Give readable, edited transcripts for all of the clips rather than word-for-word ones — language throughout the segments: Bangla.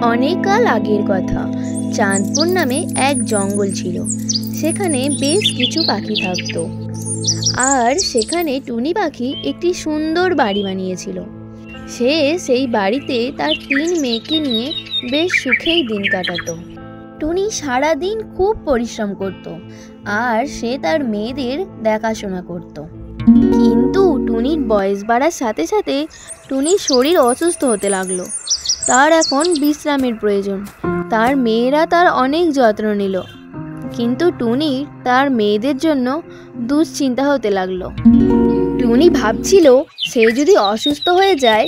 অনেক কাল আগের কথা। চাঁদপুর নামে এক জঙ্গল ছিল। সেখানে বেশ কিছু পাখি থাকতো। আর সেখানে টুনি পাখি একটি সুন্দর বাড়ি বানিয়েছিল। সে সেই বাড়িতে তার 3 মেয়েকে নিয়ে বেশ সুখেই দিন কাটাতো। টুনি সারাদিন খুব পরিশ্রম করত আর সে তার মেয়েদের দেখাশোনা করত। কিন্তু টুনির বয়স বাড়ার সাথে সাথে টুনির শরীর অসুস্থ হতে লাগলো। তার এখন বিশ্রামের প্রয়োজন। তার মেয়েরা তার অনেক যত্ন নিল, কিন্তু টুনির তার মেয়েদের জন্য দুশ্চিন্তা হতে লাগলো। টুনি ভাবছিল সে যদি অসুস্থ হয়ে যায়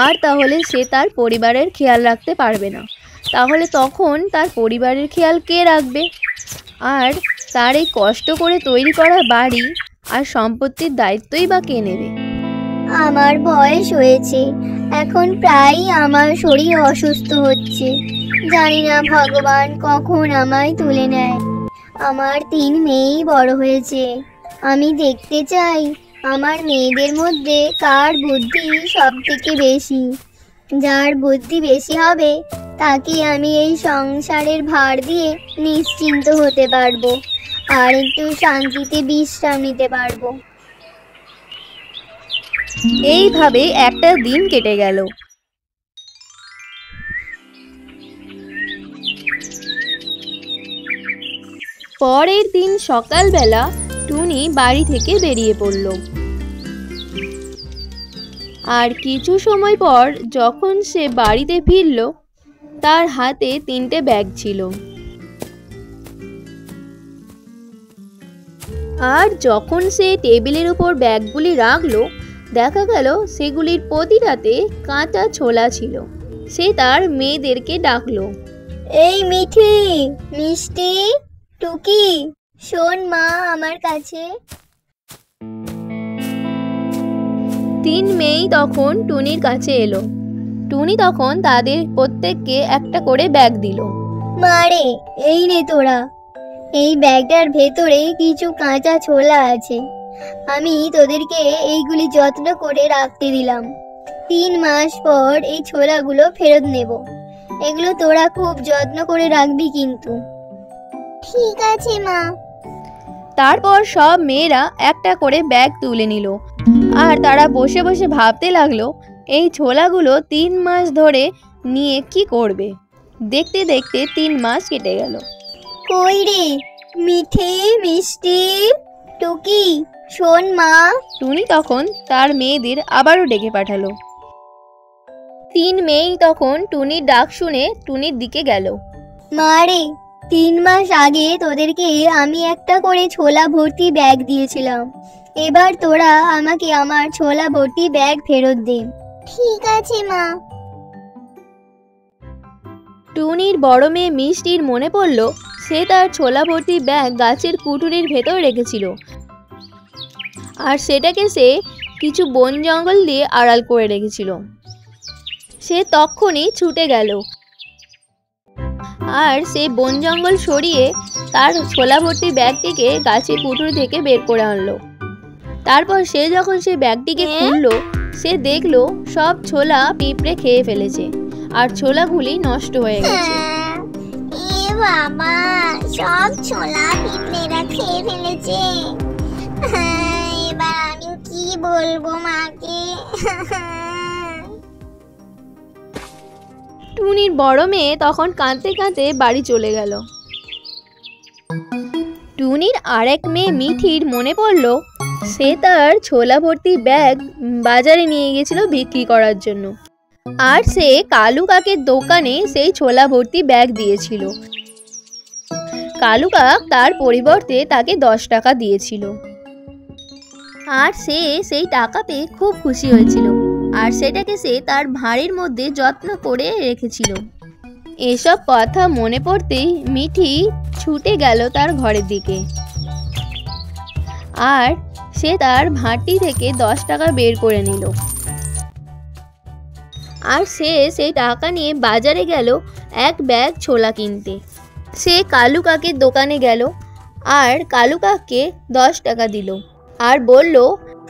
আর তাহলে সে তার পরিবারের খেয়াল রাখতে পারবে না, তাহলে তখন তার পরিবারের খেয়াল কে রাখবে? আর তার এই কষ্ট করে তৈরি করা বাড়ি আর সম্পত্তির দায়িত্বই বা কে নেবে? আমার বয়স হয়েছে, এখন প্রায়ই আমার শরীর অসুস্থ হচ্ছে। জানি না ভগবান কখন আমায় তুলে নেয়। আমার 3 মেয়েই বড় হয়েছে। আমি দেখতে চাই আমার মেয়েদের মধ্যে কার বুদ্ধি সব থেকে বেশি। যার বুদ্ধি বেশি হবে তাকে আমি এই সংসারের ভার দিয়ে নিশ্চিন্ত হতে পারবো আর একটু শান্তিতে বিশ্রাম নিতে পারবো। এইভাবে একটা দিন কেটে গেল। পরের দিন সকালবেলা টুনি বাড়ি থেকে বেরিয়ে পড়ল। আর কিছু সময় পর যখন সে বাড়িতে ফিরল, তার হাতে 3টে ব্যাগ ছিল। আর যখন সে টেবিলের উপর ব্যাগগুলি রাখলো, দেখা গেল সেগুলির প্রতিটাতে কাঁচা ছোলা ছিল। সে তার মেয়েদেরকে ডাকলো, এই মিঠি, মিষ্টি, টুকি, শোন মা আমার কাছে। 3 মেয়েই তখন টুনির কাছে এলো। টুনি তখন তাদের প্রত্যেককে একটা করে ব্যাগ দিল। মারে, এই নে তোরা, এই ব্যাগটার ভেতরে কিছু কাঁচা ছোলা আছে। আমি তোদেরকে এইগুলি যত্ন করে রাখতে দিলাম। 3 মাস পর এই ছোলাগুলো ফেরত নেব। এগুলো তোরা খুব যত্ন করে রাখবি কিন্তু। ঠিক আছে মা। তারপর সব মেয়েরা একটা করে ব্যাগ তুলে নিল আর তারা বসে বসে ভাবতে লাগলো এই ছোলাগুলো 3 মাস ধরে নিয়ে কি করবে। দেখতে দেখতে 3 মাস কেটে গেল। কই রে মিঠে, মিষ্টি, টুকি, শোন মা। টুনি তখন তার মেয়েদের আবারও ডেকে পাঠালো। 3 মেয়েই তখন টুনির ডাক শুনে টুনির দিকে গেল। মারে, 3 মাস আগে তোদেরকে আমি একটা করে ছোলা ভর্তি ব্যাগ দিয়েছিলাম। এবার তোরা আমাকে আমার ছোলা ভর্তি ব্যাগ ফেরত দে। ঠিক আছে মা। টুনির বড় মেয়ে মিষ্টির মনে পড়ল সে তার ছোলা ভর্তি ব্যাগ গাছের কুঠুরির ভেতর রেখেছিল, আর সেটাকে সে কিছু বন জঙ্গল দিয়ে আড়াল করে রেখেছিল। সে তখনই ছুটে গেল আর সে বন জঙ্গল সরিয়ে তার ছোলা ভর্তি ব্যাগটিকে গাছের কুঠুরি থেকে বের করে আনলো। তারপর সে যখন সেই ব্যাগটিকে খুললো, সে দেখলো সব ছোলা পিঁপড়ে খেয়ে ফেলেছে আর ছোলাগুলি নষ্ট হয়ে গেছে। এ বাবা, সব ছোলা পিঁপড়েরা খেয়ে ফেলেছে। এবার আমি কি বলবো মাকে? টুনির বড় মেয়ে তখন কাঁদতে কাঁদতে বাড়ি চলে গেল। টুনির আরেক মেয়ে মিঠির মনে পড়ল সে তার ছোলা ভর্তি ব্যাগ বাজারে নিয়ে গেছিল বিক্রি করার জন্য, আর সে কালু কাকের দোকানে সেই ছোলা ভর্তি ব্যাগ দিয়েছিল। কালু কাক তার পরিবর্তে তাকে 10 টাকা দিয়েছিল, আর সে সেই টাকা পেয়ে খুব খুশি হয়েছিল আর সেটাকে সে তার ভাঁড়ের মধ্যে যত্ন করে রেখেছিল। এসব কথা মনে পড়তেই মিঠি ছুটে গেল তার ঘরের দিকে, আর সে তার ভাঁড়টি থেকে 10 টাকা বের করে নিল। আর সে সেই টাকা নিয়ে বাজারে গেল এক ব্যাগ ছোলা কিনতে। সে কালু কাকের দোকানে গেল আর কালু কাককে 10 টাকা দিল আর বলল,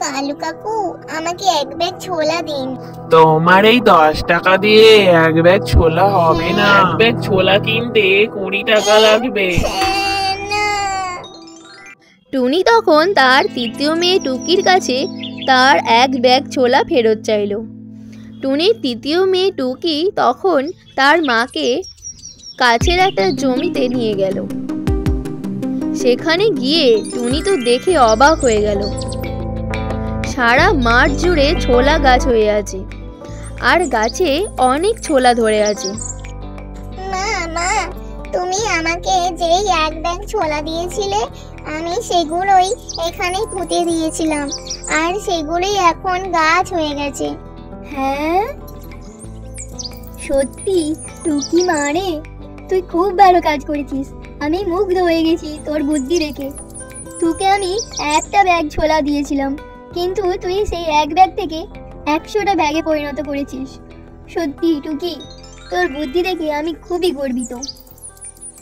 কালু কাকু, আমাকে এক ব্যাগ ছোলা দিন। তোমার এই 10 টাকা দিয়ে এক ব্যাগ ছোলা হবে না। এক ব্যাগ ছোলা কিনতে 20 টাকা লাগবে। না। টুনি তখন তার তৃতীয় মেয়ে টুকির কাছে তার এক ব্যাগ ছোলা ফেরত চাইল। টুনির তৃতীয় মেয়ে টুকি তখন তার মাকে কাছের একটা জমিতে নিয়ে গেল। সেখানে গিয়ে টুনি তো দেখে অবাক হয়ে গেল। সারা মাঠ জুড়ে ছোলা গাছ হয়ে আছে, আর গাছে অনেক ছোলা ধরে আছে। মা মা, তুমি আমাকে যেই এক ব্যাগ ছোলা দিয়েছিলে, আমি সেগুলোই এখানে পুঁতে দিয়েছিলাম, আর সেগুলোই এখন গাছ হয়ে গেছে। হ্যাঁ সত্যি টুকি মারে, তুই খুব ভালো কাজ করেছিস। আমি মুগ্ধ হয়ে গেছি তোর বুদ্ধি রেখে। তোকে আমি একটা ব্যাগ ছোলা দিয়েছিলাম, কিন্তু তুই সেই এক ব্যাগ থেকে 100টা ব্যাগে পরিণত করেছিস। সত্যি টুকি, তোর বুদ্ধি দেখে আমি খুবই গর্বিত।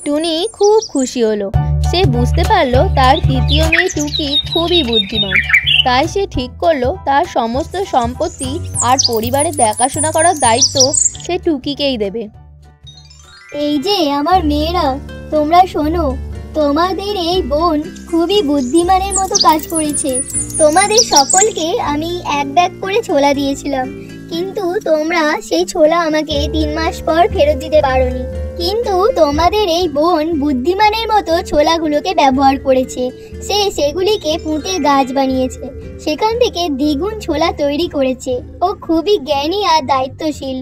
টুনি খুব খুশি হলো। সে বুঝতে পারলো তার তৃতীয় মেয়ে টুকি খুবই বুদ্ধিমান। তাই সে ঠিক করলো তার সমস্ত সম্পত্তি আর পরিবারের দেখাশোনা করার দায়িত্ব সে টুকিকেই দেবে। এই যে আমার মেয়েরা, তোমরা শোনো, তোমাদের এই বোন খুবই বুদ্ধিমানের মতো কাজ করেছে। তোমাদের সকলকে আমি এক ব্যাগ করে ছোলা দিয়েছিলাম, কিন্তু তোমরা সেই ছোলা আমাকে 3 মাস পর ফেরত দিতে পারোনি। কিন্তু তোমাদের এই বোন বুদ্ধিমানের মতো ছোলাগুলোকে ব্যবহার করেছে। সে সেগুলিকে পুঁতে গাছ বানিয়েছে, সেখান থেকে দ্বিগুণ ছোলা তৈরি করেছে। ও খুবই জ্ঞানী আর দায়িত্বশীল।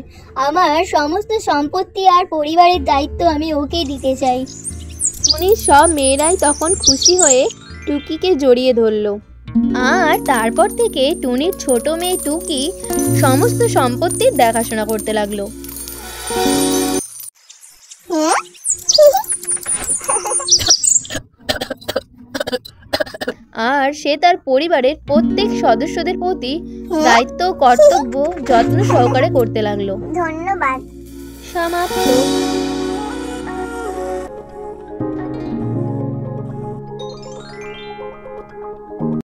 আমার সমস্ত সম্পত্তি আর পরিবারের দায়িত্ব আমি ওকে দিতে চাই। টুনির সব মেয়েরাই তখন খুশি হয়ে টুকিকে জড়িয়ে ধরলো। আর তারপর থেকে টুনির ছোট মেয়ে টুকি সমস্ত সম্পত্তির দেখাশোনা করতে লাগলো। আর সে তার পরিবারের প্রত্যেক সদস্যদের প্রতি দায়িত্ব কর্তব্য যত্ন সহকারে করতে লাগলো। ধন্যবাদ। সমাপ্ত।